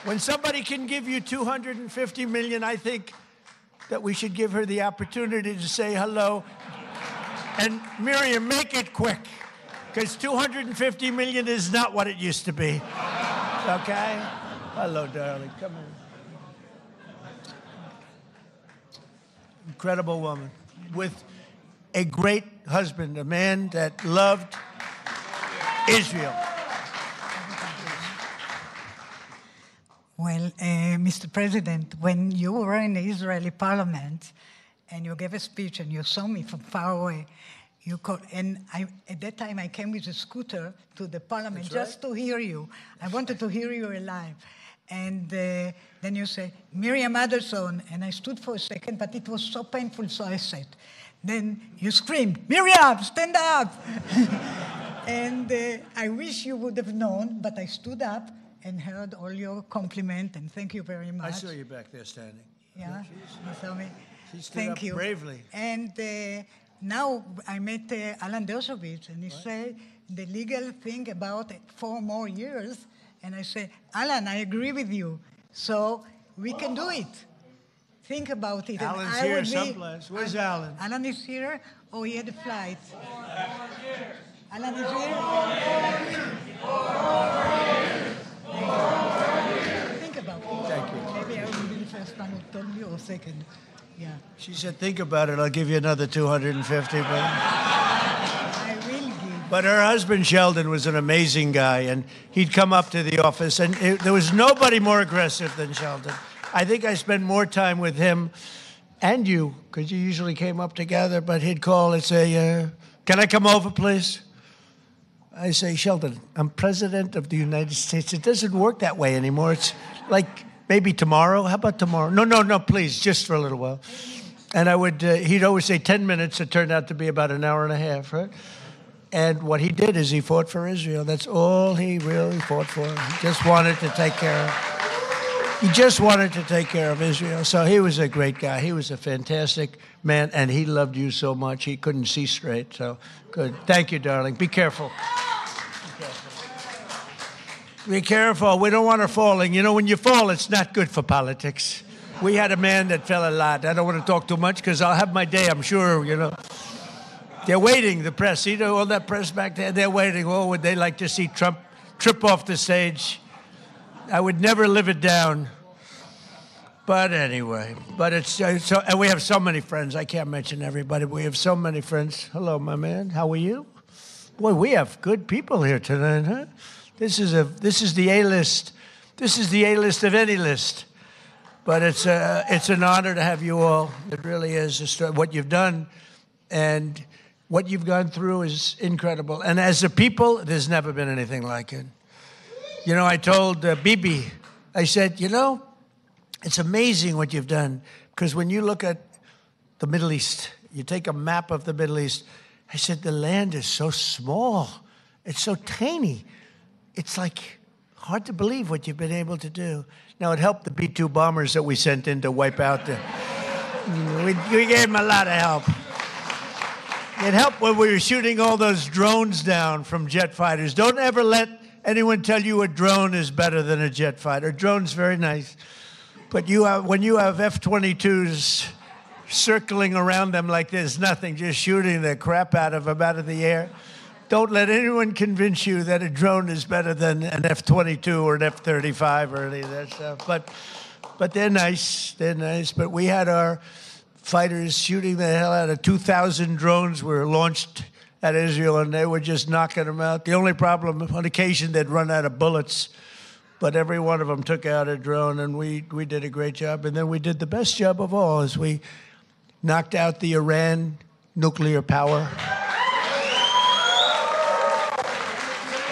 When somebody can give you 250 million, I think that we should give her the opportunity to say hello. And Miriam, make it quick, because 250 million is not what it used to be. Okay? Hello, darling. Come in. Incredible woman with a great husband, a man that loved Israel. Well, Mr. President, when you were in the Israeli parliament and you gave a speech and you saw me from far away, at that time I came with a scooter to the parliament just to hear you. I wanted to hear you live. And then you say, Miriam Adelson, and I stood for a second, but it was so painful, so I said. Then you screamed, Miriam, stand up! And I wish you would have known, but I stood up and heard all your compliment, and thank you very much. I saw you back there standing. Yeah, you saw me. She stood Thank up you. bravely. And now I met Alan Dershowitz, and he said the legal thing about 4 more years, and I say, Alan, I agree with you, so we can do it. Think about it. Alan's here someplace. Where's Alan? Alan is here, or he had a flight? Alan is here? Think about it. Thank you. Maybe I will be the first one who told you, or second. Yeah. She said, think about it. I'll give you another 250. I will give. But her husband, Sheldon, was an amazing guy, and he'd come up to the office, and there was nobody more aggressive than Sheldon. I think I spent more time with him and you, because you usually came up together, but he'd call and say, can I come over, please? I say, Sheldon, I'm president of the United States. It doesn't work that way anymore. It's like maybe tomorrow. How about tomorrow? No, please, just for a little while. And he'd always say 10 minutes. It turned out to be about an hour and a half, right? And what he did is he fought for Israel. That's all he really fought for. He just wanted to take care of Israel. So he was a great guy. He was a fantastic man, and he loved you so much. He couldn't see straight. So good. Thank you, darling. Be careful. Be careful. We don't want her falling. You know, when you fall, it's not good for politics. We had a man that fell a lot. I don't want to talk too much because I'll have my day, I'm sure, you know. They're waiting, the press. You know, all that press back there, they're waiting. Oh, would they like to see Trump trip off the stage? I would never live it down. But anyway, and we have so many friends. I can't mention everybody. We have so many friends. Hello, my man. How are you? Boy, we have good people here tonight, huh? This is the A-list. This is the A-list of any list. But it's an honor to have you all. It really is. What you've done and what you've gone through is incredible. And as a people, there's never been anything like it. You know, I told Bibi, I said, you know, it's amazing what you've done. Because when you look at the Middle East, you take a map of the Middle East, I said, the land is so small. It's so tiny. It's like hard to believe what you've been able to do. Now, it helped the B-2 bombers that we sent in to wipe out the... We gave them a lot of help. It helped when we were shooting all those drones down from jet fighters. Don't ever let anyone tell you a drone is better than a jet fighter. A drone's very nice. But when you have F-22s circling around them like there's nothing, just shooting the crap out of them out of the air, don't let anyone convince you that a drone is better than an F-22 or an F-35 or any of that stuff. But they're nice. They're nice. But we had our fighters shooting the hell out of 2,000 drones were launched at Israel, and they were just knocking them out. The only problem, on occasion, they'd run out of bullets. But every one of them took out a drone, and we did a great job. And then we did the best job of all, is we knocked out the Iran nuclear power.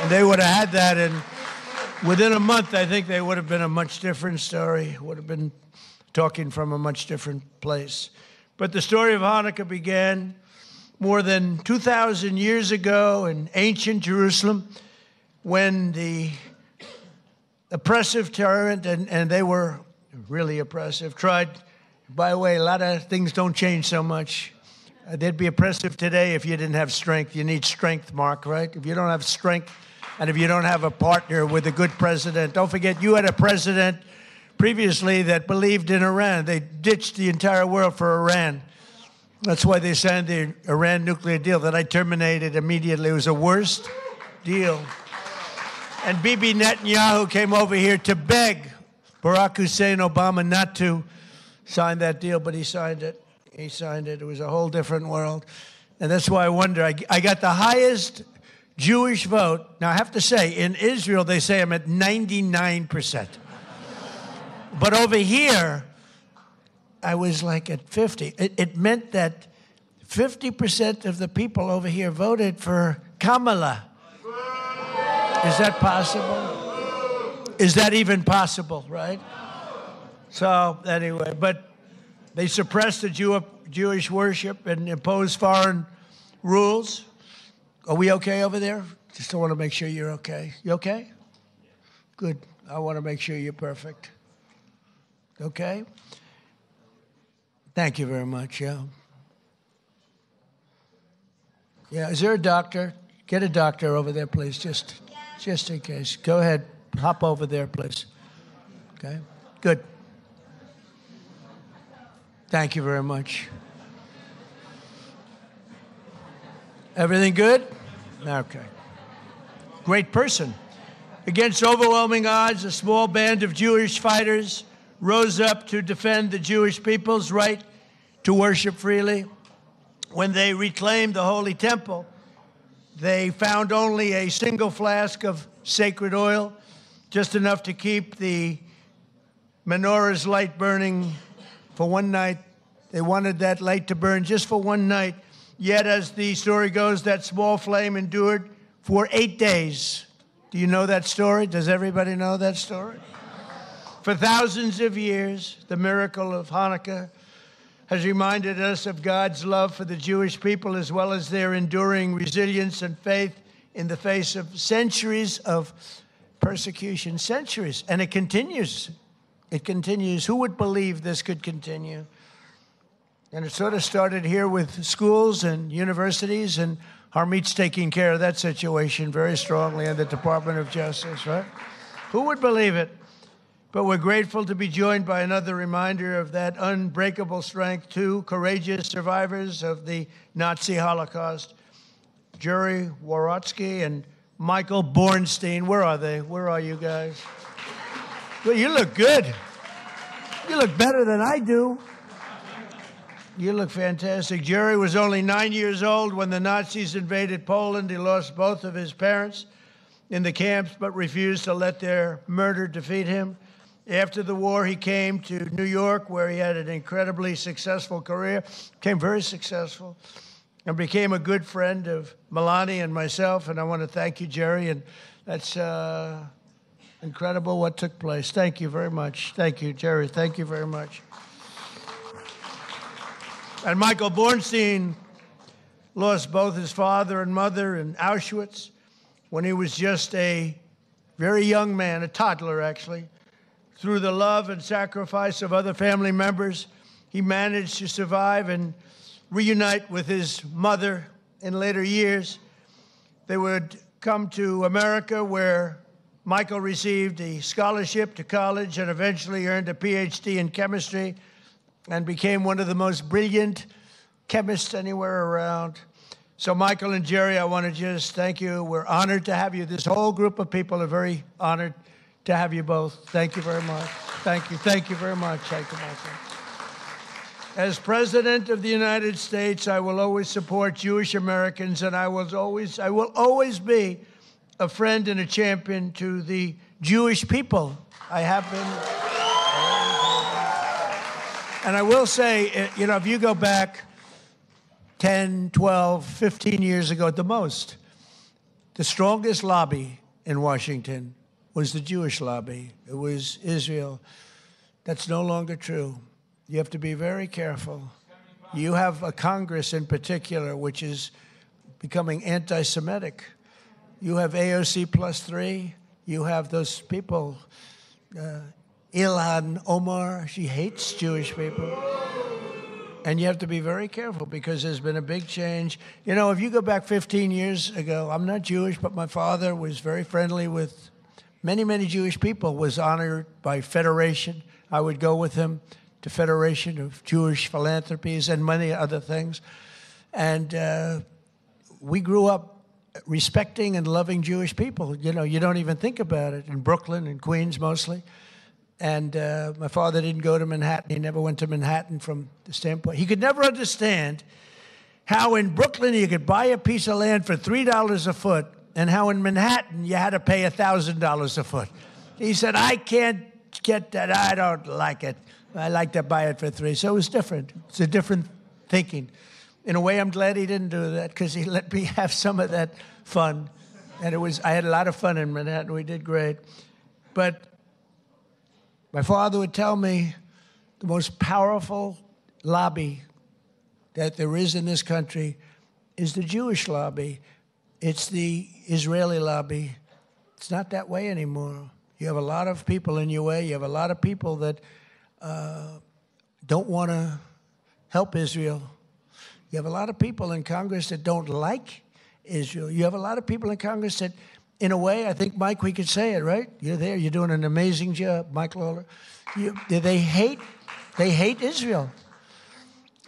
And they would have had that, and within a month, I think they would have been a much different story, would have been talking from a much different place. But the story of Hanukkah began more than 2,000 years ago in ancient Jerusalem when the oppressive tyrant, and they were really oppressive, tried, by the way, a lot of things don't change so much. They'd be oppressive today if you didn't have strength. You need strength, Mark, right? If you don't have strength, And if you don't have a partner with a good president, don't forget you had a president previously that believed in Iran. They ditched the entire world for Iran. That's why they signed the Iran nuclear deal that I terminated immediately. It was the worst deal. And Bibi Netanyahu came over here to beg Barack Hussein Obama not to sign that deal, but he signed it. He signed it. It was a whole different world. And that's why I wonder. I got the highest Jewish vote. Now, I have to say, in Israel, they say I'm at 99%. But over here, I was like at 50. It meant that 50% of the people over here voted for Kamala. Is that possible? Is that even possible, right? So anyway, but they suppressed the Jewish worship and imposed foreign rules. Are we okay over there? Just want to make sure you're okay. You okay? Good. I want to make sure you're perfect. Okay? Thank you very much, yeah. Yeah, is there a doctor? Get a doctor over there, please, just in case. Go ahead, hop over there, please. Okay, good. Thank you very much. Everything good? Okay. Great person. Against overwhelming odds, a small band of Jewish fighters rose up to defend the Jewish people's right to worship freely. When they reclaimed the Holy Temple, they found only a single flask of sacred oil, just enough to keep the menorah's light burning for one night. They wanted that light to burn just for one night. Yet, as the story goes, that small flame endured for 8 days. Do you know that story? Does everybody know that story? For thousands of years, the miracle of Hanukkah has reminded us of God's love for the Jewish people, as well as their enduring resilience and faith in the face of centuries of persecution. Centuries. And it continues. It continues. Who would believe this could continue? And it sort of started here with schools and universities, and Harmeet's taking care of that situation very strongly in the Department of Justice, right? Who would believe it? But we're grateful to be joined by another reminder of that unbreakable strength, two courageous survivors of the Nazi Holocaust, ARY and Michael Bornstein. Where are they? Where are you guys? Well, you look good. You look better than I do. You look fantastic. ARY was only 9 years old when the Nazis invaded Poland. He lost both of his parents in the camps, but refused to let their murder defeat him. After the war, he came to New York, where he had an incredibly successful career, became very successful, and became a good friend of Melania and myself. And I want to thank you, ARY, and that's incredible what took place. Thank you very much. Thank you, ARY. Thank you very much. And Michael Bornstein lost both his father and mother in Auschwitz when he was just a very young man, a toddler, actually. Through the love and sacrifice of other family members, he managed to survive and reunite with his mother in later years. They would come to America, where Michael received a scholarship to college and eventually earned a PhD in chemistry and became one of the most brilliant chemists anywhere around. So Michael and ARY, I want to just thank you. We're honored to have you. This whole group of people are very honored to have you both. Thank you very much. Thank you. Thank you very much. Thank you, Michael. As President of the United States, I will always support Jewish Americans, and I will always be a friend and a champion to the Jewish people. I have been. And I will say, you know, if you go back 10, 12, 15 years ago at the most, the strongest lobby in Washington was the Jewish lobby. It was Israel. That's no longer true. You have to be very careful. You have a Congress in particular which is becoming anti-Semitic. You have AOC +3. You have those people, Ilhan Omar, she hates Jewish people. And you have to be very careful because there's been a big change. You know, if you go back 15 years ago, I'm not Jewish, but my father was very friendly with many, many Jewish people, was honored by Federation. I would go with him to Federation of Jewish Philanthropies and many other things. And we grew up respecting and loving Jewish people. You know, you don't even think about it. In Brooklyn and Queens mostly. And my father didn't go to Manhattan. He never went to Manhattan from the standpoint. He could never understand how in Brooklyn you could buy a piece of land for $3 a foot and how in Manhattan you had to pay $1,000 a foot. He said, I can't get that. I don't like it. I like to buy it for $3. So it was different. It's a different thinking. In a way, I'm glad he didn't do that because he let me have some of that fun. And I had a lot of fun in Manhattan. We did great. But my father would tell me the most powerful lobby that there is in this country is the Jewish lobby. It's the Israeli lobby. It's not that way anymore. You have a lot of people in your way. You have a lot of people that don't want to help Israel. You have a lot of people in Congress that don't like Israel. You have a lot of people in Congress that, in a way, I think, Mike, we could say it, right? You're there. You're doing an amazing job, Mike Lawler. They hate Israel.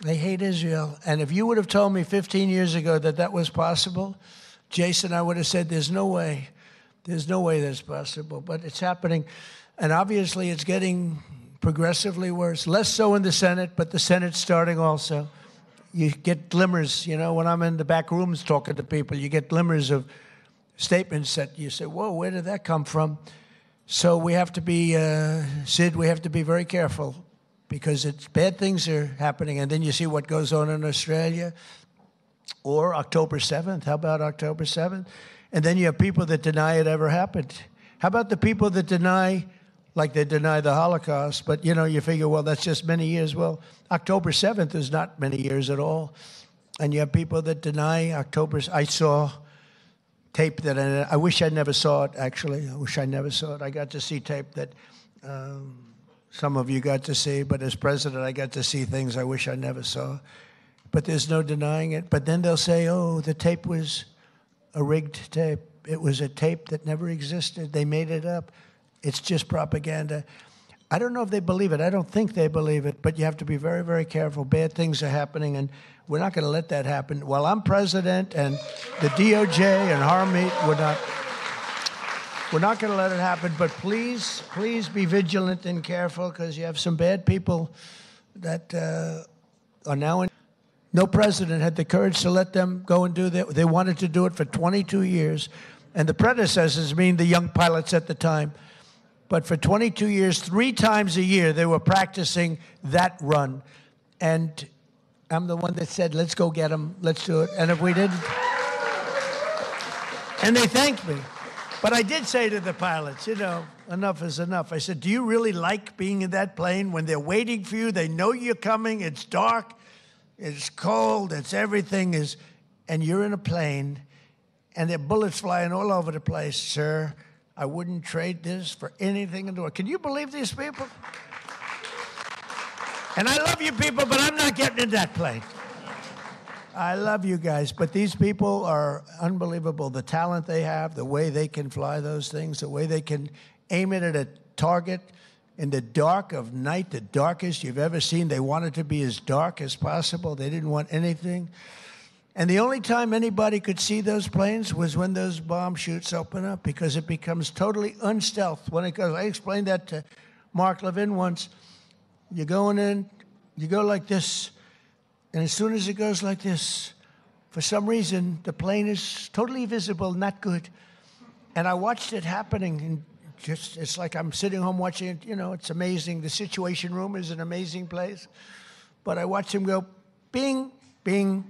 They hate Israel. And if you would have told me 15 years ago that that was possible, Jason, I would have said, there's no way. There's no way that's possible. But it's happening. And obviously, it's getting progressively worse. Less so in the Senate, but the Senate's starting also. You get glimmers, you know, when I'm in the back rooms talking to people, you get glimmers of statements that you say, whoa, where did that come from? So we have to be, Sid, we have to be very careful because bad things are happening. And then you see what goes on in Australia or October 7th. How about October 7th? And then you have people that deny it ever happened. How about the people that deny, like they deny the Holocaust, but, you know, you figure, well, that's just many years. Well, October 7th is not many years at all. And you have people that deny October. I saw tape that I wish I never saw it, actually. I wish I never saw it. I got to see tape that some of you got to see, but as president, I got to see things I wish I never saw. But there's no denying it. But then they'll say, oh, the tape was a rigged tape. It was a tape that never existed. They made it up. It's just propaganda. I don't know if they believe it. I don't think they believe it, but you have to be very, very careful. Bad things are happening, and we're not going to let that happen. While I'm president and the DOJ and Harmeet, we're not going to let it happen. But please, please be vigilant and careful because you have some bad people that are now in. No president had the courage to let them go and do that. They wanted to do it for 22 years. And the predecessors, mean the young pilots at the time. But for 22 years, 3 times a year, they were practicing that run. And I'm the one that said, let's go get them, let's do it. And if we didn't, and they thanked me. But I did say to the pilots, you know, enough is enough. I said, do you really like being in that plane when they're waiting for you? They know you're coming, it's dark, it's cold, it's everything is, and you're in a plane, and there are bullets flying all over the place, sir. I wouldn't trade this for anything in the world. Can you believe these people? And I love you people, but I'm not getting in that plane. I love you guys, but these people are unbelievable. The talent they have, the way they can fly those things, the way they can aim it at a target in the dark of night, the darkest you've ever seen. They wanted to be as dark as possible. They didn't want anything. And the only time anybody could see those planes was when those bomb chutes open up because it becomes totally unstealth when it goes. I explained that to Mark Levin once. You're going in, you go like this, and as soon as it goes like this, for some reason, the plane is totally visible, not good. And I watched it happening, and it's like I'm sitting home watching it. You know, it's amazing. The Situation Room is an amazing place. But I watched him go, bing, bing.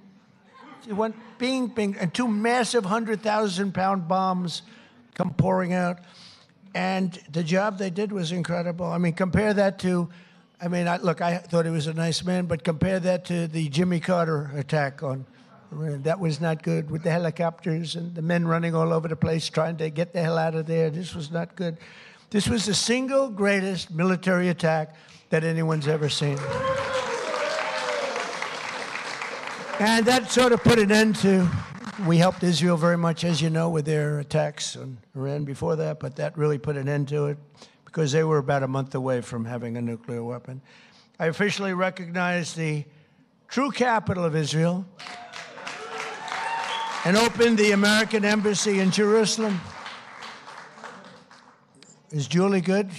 It went bing, bing, and 2 massive 100,000-pound bombs come pouring out. And the job they did was incredible. I mean, compare that to, I mean, look, I thought he was a nice man, but compare that to the Jimmy Carter attack on, that was not good with the helicopters and the men running all over the place trying to get the hell out of there. This was not good. This was the single greatest military attack that anyone's ever seen. And that sort of put an end to, we helped Israel very much, as you know, with their attacks on Iran before that, but that really put an end to it because they were about a month away from having a nuclear weapon. I officially recognize the true capital of Israel and opened the American embassy in Jerusalem. Is Julie good?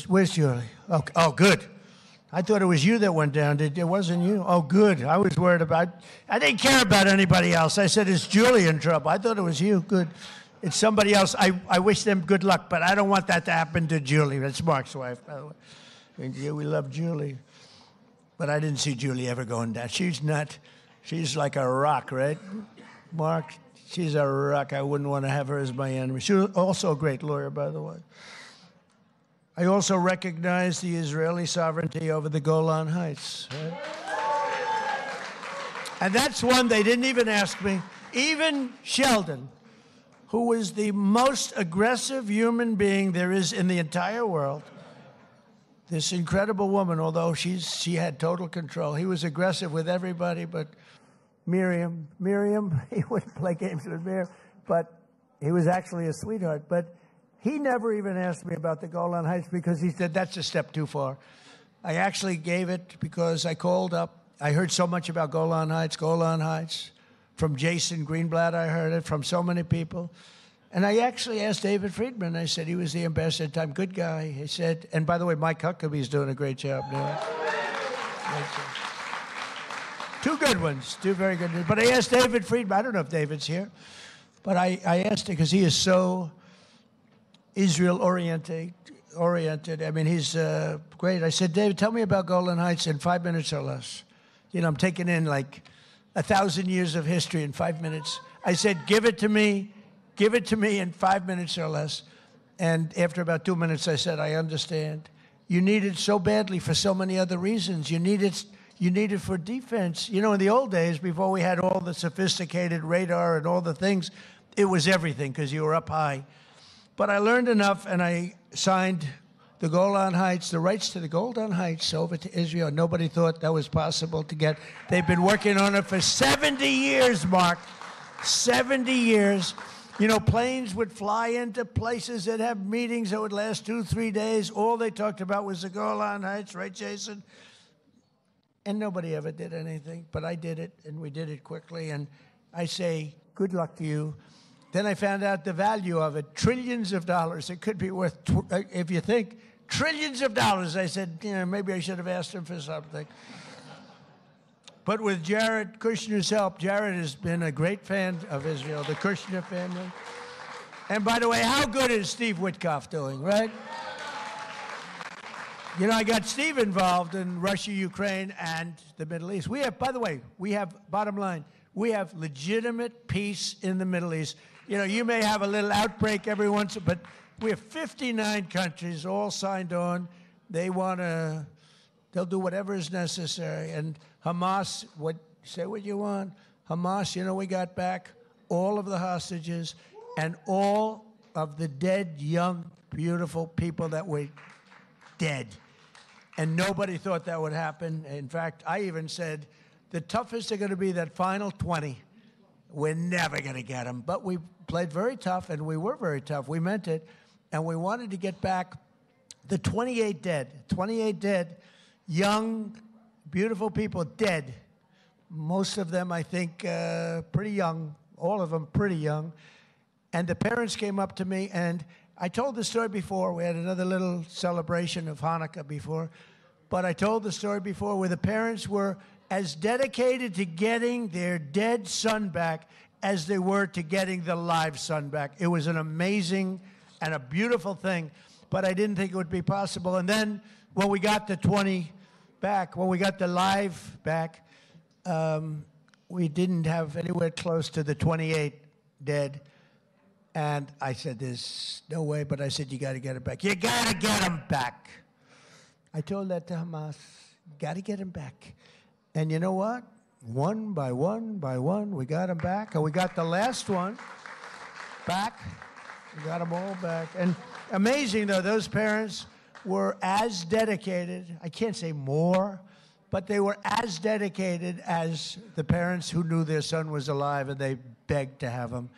Where's Julie? Oh, good. I thought it was you that went down. It wasn't you? Oh, good. I was worried about, I didn't care about anybody else. I said, is Julie in trouble? I thought it was you. Good. It's somebody else. I wish them good luck, but I don't want that to happen to Julie. That's Mark's wife, by the way. We love Julie. But I didn't see Julie ever going down. She's like a rock, right? Mark, she's a rock. I wouldn't want to have her as my enemy. She was also a great lawyer, by the way. I also recognize the Israeli sovereignty over the Golan Heights. Right? And that's one they didn't even ask me. Even Sheldon, who was the most aggressive human being there is in the entire world, this incredible woman, although she had total control. He was aggressive with everybody, but Miriam, he wouldn't play games with Miriam, but he was actually a sweetheart. But he never even asked me about the Golan Heights because he said, that's a step too far. I actually gave it because I called up. I heard so much about Golan Heights. From Jason Greenblatt, I heard it, from so many people. And I actually asked David Friedman. I said, he was the ambassador at the time, good guy. He said, and by the way, Mike Huckabee is doing a great job now. Two good ones, two very good ones. But I asked David Friedman, I don't know if David's here, but I asked him because he is so Israel-oriented. I mean, he's great. I said, David, tell me about Golan Heights in 5 minutes or less. You know, I'm taking in like 1,000 years of history in 5 minutes. I said, give it to me in 5 minutes or less. And after about 2 minutes, I said, I understand. You need it so badly for so many other reasons. You need it for defense. You know, in the old days, before we had all the sophisticated radar and all the things, it was everything because you were up high. But I learned enough, and I signed the Golan Heights, the rights to the Golan Heights over to Israel. Nobody thought that was possible to get. They've been working on it for 70 years, Mark. 70 years. You know, planes would fly into places that have meetings that would last 2-3 days. All they talked about was the Golan Heights, right, Jason? And nobody ever did anything. But I did it, and we did it quickly. And I say, good luck to you. Then I found out the value of it, trillions of dollars. It could be worth, if you think, trillions of dollars. I said, you know, maybe I should have asked him for something. But with Jared Kushner's help, Jared has been a great fan of Israel, the Kushner family. And by the way, how good is Steve Witkoff doing, right? You know, I got Steve involved in Russia, Ukraine, and the Middle East. We have, by the way, bottom line, we have legitimate peace in the Middle East. You know, you may have a little outbreak every once, but we have 59 countries all signed on. They'll do whatever is necessary. And Hamas, say what you want. Hamas, you know, we got back all of the hostages and all of the dead, young, beautiful people that were dead. And nobody thought that would happen. In fact, I even said, the toughest are going to be that final 20. We're never going to get them. But we played very tough, and we were very tough. We meant it. And we wanted to get back the 28 dead. 28 dead, young, beautiful people dead. Most of them, I think, pretty young. All of them pretty young. And the parents came up to me, and I told the story before. We had another little celebration of Hanukkah before. But I told the story before where the parents were as dedicated to getting their dead son back as they were to getting the live son back. It was an amazing and a beautiful thing, but I didn't think it would be possible. And then when we got the 20 back, when we got the live back, we didn't have anywhere close to the 28 dead. And I said, there's no way, but I said, you got to get it back. You got to get them back. I told that to Hamas, got to get them back. And you know what? One by one, we got them back. And we got the last one back. We got them all back. And amazing, though, those parents were as dedicated, I can't say more, but they were as dedicated as the parents who knew their son was alive, and they begged to have him.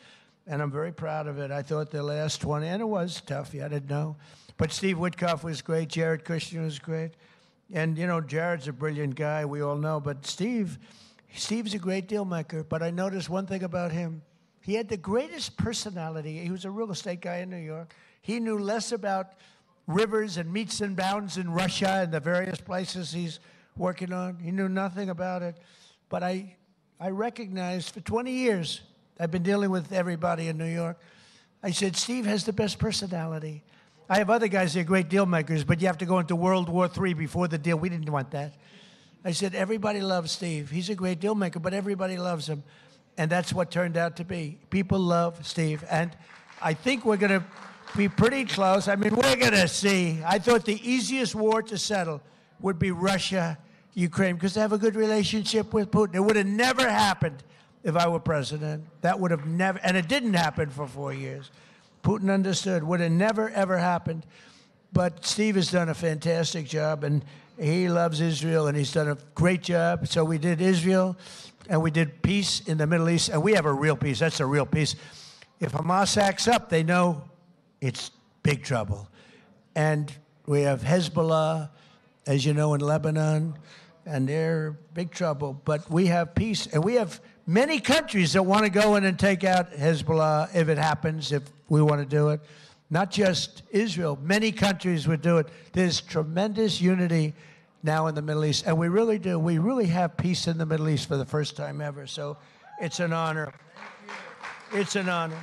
And I'm very proud of it. I thought the last 20, and it was tough, I didn't know. But Steve Witkoff was great. Jared Kushner was great. And, you know, Jared's a brilliant guy, we all know. But Steve's a great deal maker. But I noticed one thing about him. He had the greatest personality. He was a real estate guy in New York. He knew less about rivers and meets and bounds in Russia and the various places he's working on. He knew nothing about it. But I recognized for 20 years, I've been dealing with everybody in New York. I said, Steve has the best personality. I have other guys that are great deal makers, but you have to go into World War III before the deal. We didn't want that. I said, everybody loves Steve. He's a great deal maker, but everybody loves him. And that's what turned out to be. People love Steve. And I think we're going to be pretty close. I mean, we're going to see. I thought the easiest war to settle would be Russia, Ukraine, because they have a good relationship with Putin. It would have never happened if I were president. That would have never, and it didn't happen for 4 years. Putin understood, would have never, ever happened. But Steve has done a fantastic job, and he loves Israel, and he's done a great job. So we did Israel, and we did peace in the Middle East, and we have a real peace. That's a real peace. If Hamas acts up, they know it's big trouble. And we have Hezbollah, as you know, in Lebanon, and they're big trouble. But we have peace, and we have many countries that want to go in and take out Hezbollah if it happens, if we want to do it. Not just Israel. Many countries would do it. There's tremendous unity now in the Middle East, and we really do. We really have peace in the Middle East for the first time ever, so it's an honor. It's an honor.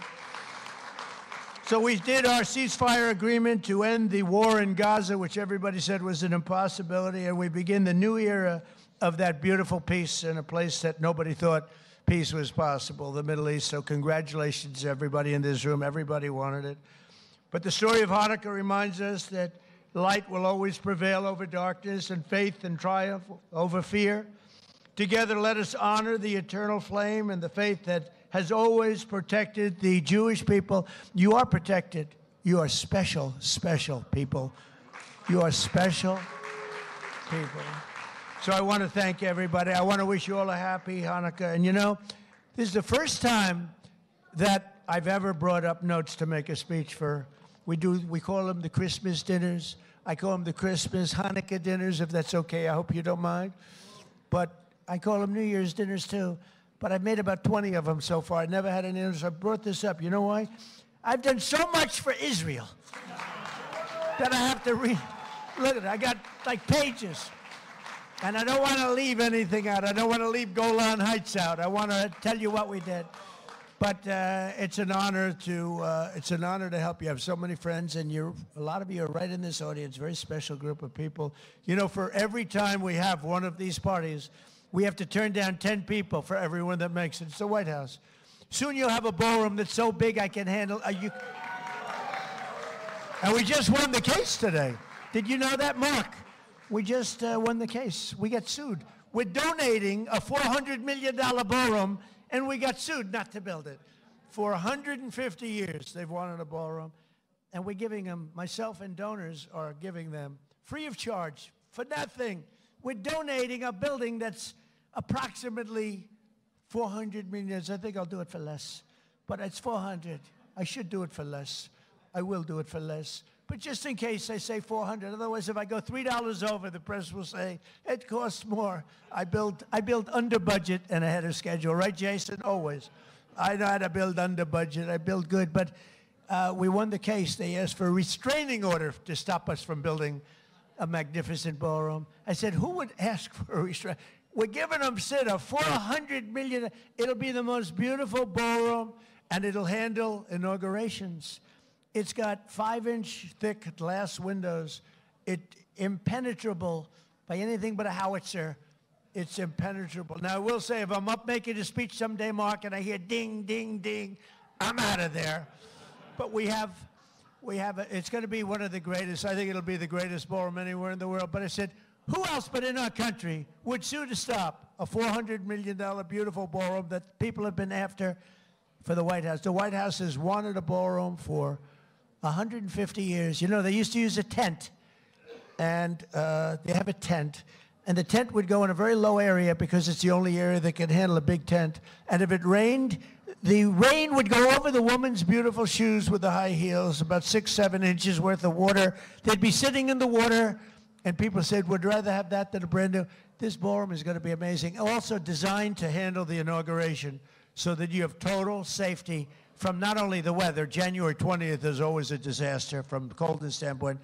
So we did our ceasefire agreement to end the war in Gaza, which everybody said was an impossibility, and we begin the new era of that beautiful peace in a place that nobody thought peace was possible, the Middle East. So congratulations to everybody in this room. Everybody wanted it. But the story of Hanukkah reminds us that light will always prevail over darkness, and faith and triumph over fear. Together, let us honor the eternal flame and the faith that has always protected the Jewish people. You are protected. You are special, special people. You are special people. So I want to thank everybody. I want to wish you all a happy Hanukkah. And you know, this is the first time that I've ever brought up notes to make a speech for. We call them the Christmas dinners. I call them the Christmas Hanukkah dinners, if that's okay. I hope you don't mind. But I call them New Year's dinners too. But I've made about 20 of them so far. I never had any others. I brought this up. You know why? I've done so much for Israel that I have to read. Look at it. I got like pages. And I don't want to leave anything out. I don't want to leave Golan Heights out. I want to tell you what we did. But it's an honor to help you. I have so many friends, and a lot of you are right in this audience. Very special group of people. You know, for every time we have one of these parties, we have to turn down 10 people for everyone that makes it. It's the White House. Soon you'll have a ballroom that's so big I can handle. And we just won the case today. Did you know that, Mark? We just won the case. We got sued. We're donating a $400 million ballroom, and we got sued not to build it. For 150 years, they've wanted a ballroom, and we're giving them, myself and donors are giving them, free of charge, for nothing. We're donating a building that's approximately 400 million. I think I'll do it for less, but it's 400. I should do it for less. I will do it for less. But just in case I say 400, otherwise if I go $3 over, the press will say, it costs more. I build under budget and ahead of schedule. Right, Jason? Always. I know how to build under budget. I build good. But we won the case. They asked for a restraining order to stop us from building a magnificent ballroom. I said, who would ask for a restraining? We're giving them, Sid, a $400 million. It'll be the most beautiful ballroom, and it'll handle inaugurations. It's got 5-inch thick glass windows. It's impenetrable by anything but a howitzer. It's impenetrable. Now, I will say, if I'm up making a speech someday, Mark, and I hear ding, ding, ding, I'm out of there. But it's going to be one of the greatest. I think it'll be the greatest ballroom anywhere in the world. But I said, who else but in our country would sue to stop a $400 million beautiful ballroom that people have been after for the White House? The White House has wanted a ballroom for 150 years. You know, they used to use a tent, and they have a tent, and the tent would go in a very low area because it's the only area that can handle a big tent. And if it rained, the rain would go over the woman's beautiful shoes with the high heels, about 6-7 inches worth of water. They'd be sitting in the water, and people said, would rather have that than a brand new. This ballroom is going to be amazing. Also designed to handle the inauguration so that you have total safety from not only the weather. January 20th is always a disaster from a coldness standpoint.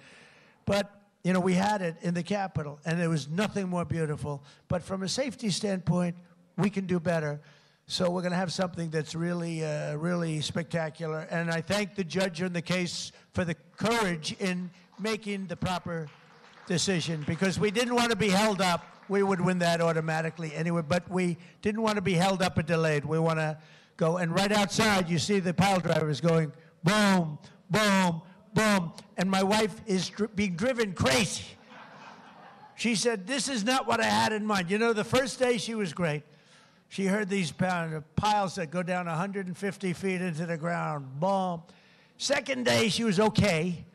But, you know, we had it in the Capitol, and there was nothing more beautiful. But from a safety standpoint, we can do better. So we're going to have something that's really, really spectacular. And I thank the judge in the case for the courage in making the proper decision, because we didn't want to be held up. We would win that automatically anyway, but we didn't want to be held up or delayed. We want to go. And right outside, you see the pile drivers going boom, boom, boom. And my wife is being driven crazy. She said, this is not what I had in mind. You know, the first day she was great. She heard these piles that go down 150 feet into the ground. Boom. Second day, she was okay.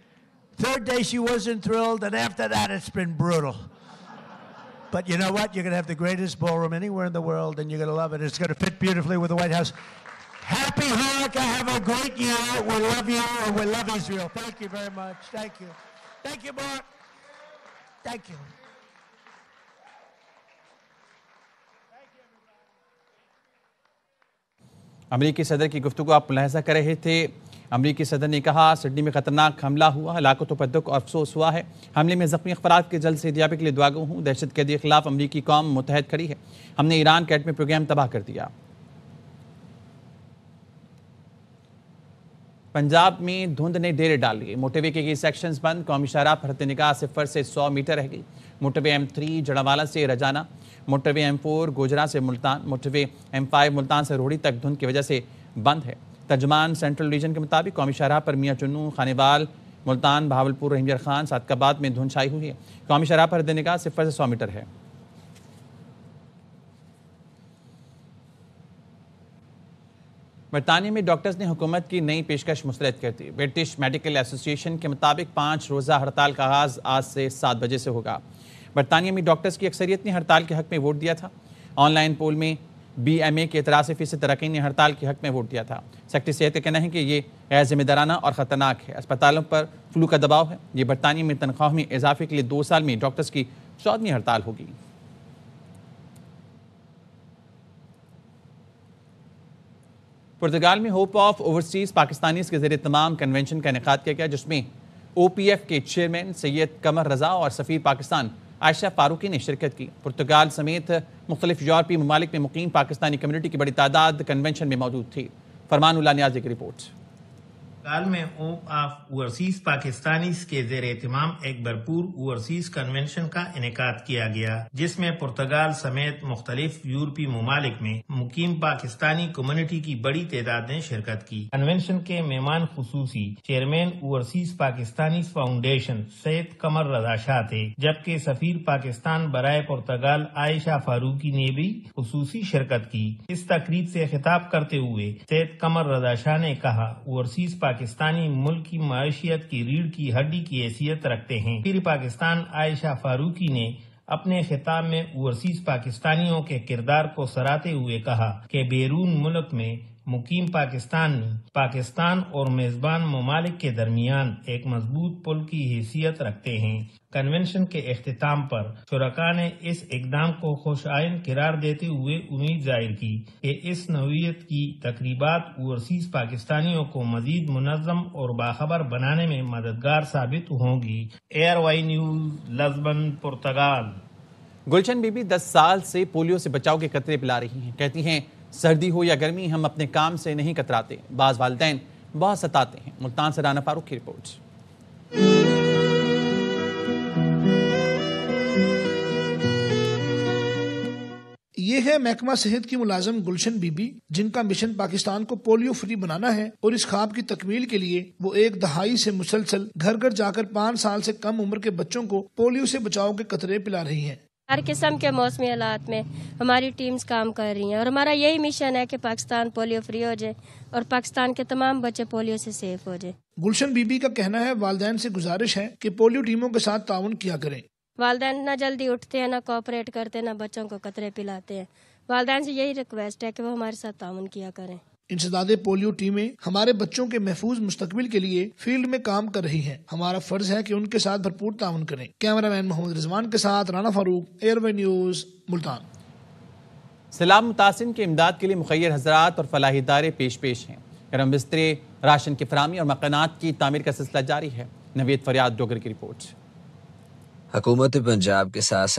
Third day, she wasn't thrilled. And after that, it's been brutal. But you know what? You're going to have the greatest ballroom anywhere in the world, and you're going to love it. It's going to fit beautifully with the White House. Happy Hanukkah. Have a great year. We love you, and we love Israel. Thank you very much. Thank you. Thank you, Mark. Thank you. امریکی صدر کی گفتگو آپ ملاحظہ کر رہے تھے. امریکی صدر نے کہا سڈنی میں خطرناک حملہ ہوا, ہلاکتوں پر دکھ اور افسوس ہوا ہے. حملے میں زخمی افراد کے جلد صحتیابی کے لیے دعا گو ہوں. دہشت گردی کے خلاف امریکی قوم متحد کھڑی ہے. ہم نے ایران کا ایٹمی پروگرام تباہ کر دیا. پنجاب میں دھند نے ڈیرے ڈال لیے. موٹر وے کے کئی سیکشنز بند. قومی شاہراہ پر حد نگاہ 0 سے 100 میٹر رہ گئی. موٹر وے M3 جڑاوالا سے رجانہ, موٹر وے M4 گوجرا سے ملتان, موٹر وے M5 ملتان سے روہڑی تک دھند کی وجہ سے بند ہے. ترجمان سینٹرل ریجن کے مطابق قومی شاہراہ پر میاں چنو, خانیوال, ملتان, بہاولپور, رحیم یار خان, صادقآباد میں دھند چھائی ہوئی ہے. قومی شاہراہ پر حد نگاہ 0 سے 100 میٹر ہے. برطانیہ میں ڈاکٹرز نے حکومت کی نئی پیشکش مسترد کر دی. برٹش میڈیکل ایسوسی ایشن کے مطابق 5 روزہ ہڑتال کا آغاز آج سے 7 بجے سے ہوگا. برطانیہ میں ڈاکٹرز کی اکثریت نے ہڑتال کے حق میں ووٹ دیا تھا. آن لائن پول میں BMA کے 83% اراکین نے ہڑتال کے حق میں ووٹ دیا تھا. سیکرٹری صحت کا کہنا ہے کہ یہ غیر ذمہ دارانہ اور خطرناک ہے. اسپتالوں پر فلو کا دباؤ ہے. یہ برطانیہ میں تنخواہ میں اضافے کے لیے 2 سال میں ڈاکٹرز کی 14ویں ہڑتال ہوگی. پرتگال میں ہوپ آف اوورسیز پاکستانیز کے زیر اہتمام کنونشن کا انعقاد کیا گیا, جس میں OPF کے چیئرمین سید قمر رضا اور سفیر پاکستان عائشہ فاروقی نے شرکت کی. پرتگال سمیت مختلف یورپی ممالک میں مقیم پاکستانی کمیونٹی کی بڑی تعداد کنونشن میں موجود تھی. فرمان اللہ نیازی کی رپورٹ. پرتگال میں ہوپ آف اوورسیز پاکستانیز کے زیر اہتمام ایک بھرپور اوورسیز کنونشن کا انعقاد کیا گیا, جس میں پرتگال سمیت مختلف یورپی ممالک میں مقیم پاکستانی کمیونٹی کی بڑی تعداد نے شرکت کی. کنونشن کے مہمان خصوصی چیئرمین اوورسیز پاکستانیز فاؤنڈیشن سید قمر رضا شاہ تھے, جبکہ سفیر پاکستان برائے پرتگال عائشہ فاروقی نے بھی خصوصی شرکت کی. اس تقریب سے خطاب کرتے ہوئے سید قمر رضا شاہ نے کہا اوورسیز پاکستانی ملک کی معیشت کی ریڑھ کی ہڈی کی حیثیت رکھتے ہیں. پھر پاکستان عائشہ فاروقی نے اپنے خطاب میں اوورسیز پاکستانیوں کے کردار کو سراہتے ہوئے کہا کہ بیرون ملک میں مقیم پاکستان اور میزبان ممالک کے درمیان ایک مضبوط پل کی حیثیت رکھتے ہیں. کنونشن کے اختتام پر شرکاء نے اس اقدام کو خوش آئند قرار دیتے ہوئے امید ظاہر کی کہ اس نوعیت کی تقریبات اوورسیز پاکستانیوں کو مزید منظم اور باخبر بنانے میں مددگار ثابت ہوں گی. ARY news Lisbon Portugal. Gulshan Bibi 10 سال سے پولیو سے بچاؤ کے قطرے پلا رہی ہیں. کہتی ہیں سردی ہو یا گرمی ہم اپنے کام سے نہیں کتراتے. بعض والدین بہت ستاتے ہیں. ملتان سے رانا فاروق کی رپورٹ. یہ ہے محکمہ صحت کی ملازم گلشن بی بی, جن کا مشن پاکستان کو پولیو فری بنانا ہے, اور اس خواب کی تکمیل کے لیے وہ 1 دہائی سے مسلسل گھر گھر جا کر 5 سال سے کم عمر کے بچوں کو پولیو سے بچاؤ کے قطرے پلا رہی ہیں. ہر قسم کے موسمی حالات میں ہماری ٹیمز کام کر رہی ہیں, اور ہمارا یہی مشن ہے کہ پاکستان پولیو فری ہو جائے اور پاکستان کے تمام بچے پولیو سے سیف ہو جائے. گلشن بی بی کا کہنا ہے والدین سے گزارش ہے کہ پولیو ٹیموں کے ساتھ تعاون کیا کریں. والدین نہ جلدی اٹھتے ہیں، نہ کوآپریٹ کرتے، نہ بچوں کو قطرے پلاتے ہیں. والدین سے یہی ریکویسٹ ہے کہ وہ ہمارے ساتھ تعاون کیا کریں. انسداد پولیو ٹیمیں ہمارے بچوں کے محفوظ مستقبل کے لیے فیلڈ میں کام کر رہی ہیں. ہمارا فرض ہے کہ ان کے ساتھ بھرپور تعاون کریں. کیمرہ مین محمد رضوان کے ساتھ رانا فاروق، ARY نیوز، ملتان. سیلاب متاثرین کی امداد کے لیے مخیر حضرات اور فلاحی ادارے پیش ہیں. گرم بسترے، راشن کی فراہمی اور مکانات کی تعمیر کا سلسلہ جاری ہے. نوید فریاد ڈوگر کی رپورٹ. حکومت پنجاب کے ساتھ